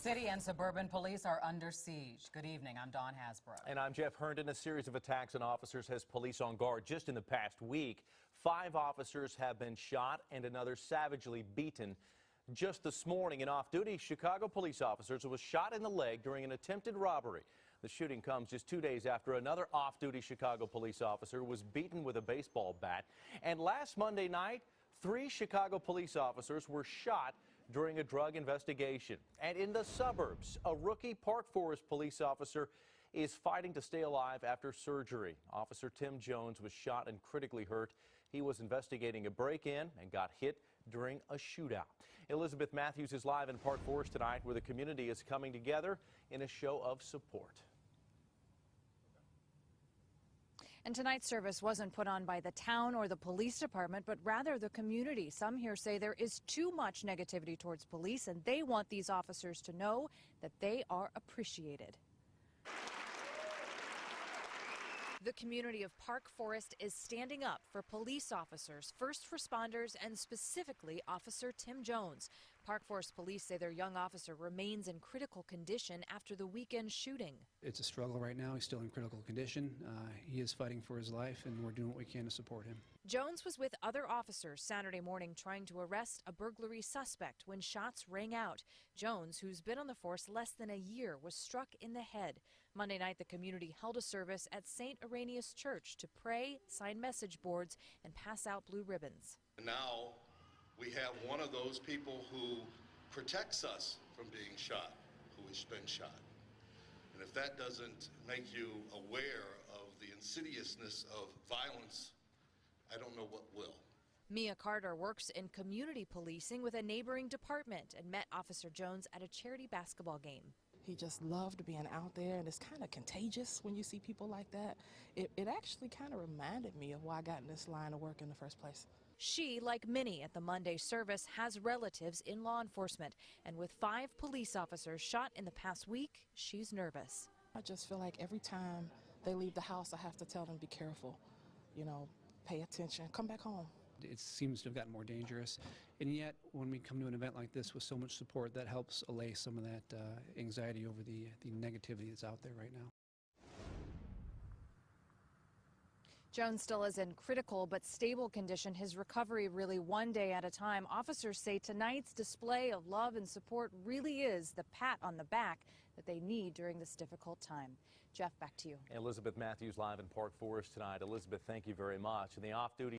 City and suburban police are under siege. Good evening. I'm Dawn Hasbro. And I'm Jeff Herndon. A series of attacks on officers has police on guard. Just in the past week, 5 officers have been shot and another savagely beaten. Just this morning, an off-duty Chicago police officer was shot in the leg during an attempted robbery. The shooting comes just 2 days after another off-duty Chicago police officer was beaten with a baseball bat. And last Monday night, 3 Chicago police officers were shot during a drug investigation. And in the suburbs, a rookie Park Forest police officer is fighting to stay alive after surgery. Officer Tim Jones was shot and critically hurt. He was investigating a break-in and got hit during a shootout. Elizabeth Matthews is live in Park Forest tonight, where the community is coming together in a show of support. And tonight's service wasn't put on by the town or the police department, but rather the community. Some here say there is too much negativity towards police, and they want these officers to know that they are appreciated. The community of Park Forest is standing up for police officers, first responders, and specifically Officer Tim Jones. Park Forest police say their young officer remains in critical condition after the weekend shooting. It's a struggle right now. He's still in critical condition. He is fighting for his life, and we're doing what we can to support him. Jones was with other officers Saturday morning trying to arrest a burglary suspect when shots rang out. Jones, who's been on the force less than a year, was struck in the head. Monday night, the community held a service at St. Irenaeus Church to pray, sign message boards, and pass out blue ribbons. Now we have one of those people who protects us from being shot, who has been shot. And if that doesn't make you aware of the insidiousness of violence, I don't know what will. Mia Carter works in community policing with a neighboring department and met Officer Jones at a charity basketball game. He just loved being out there, and it's kind of contagious when you see people like that. It actually kind of reminded me of why I got in this line of work in the first place. She, like many at the Monday service, has relatives in law enforcement, and with 5 police officers shot in the past week, she's nervous. I just feel like every time they leave the house, I have to tell them, be careful, you know, pay attention, come back home. It seems to have gotten more dangerous, and yet when we come to an event like this with so much support, that helps allay some of that anxiety over the negativity that's out there right now. Jones still is in critical but stable condition. His recovery really one day at a time. Officers say tonight's display of love and support really is the pat on the back that they need during this difficult time. Jeff, back to you. Elizabeth Matthews live in Park Forest tonight. Elizabeth, thank you very much. And the off-duty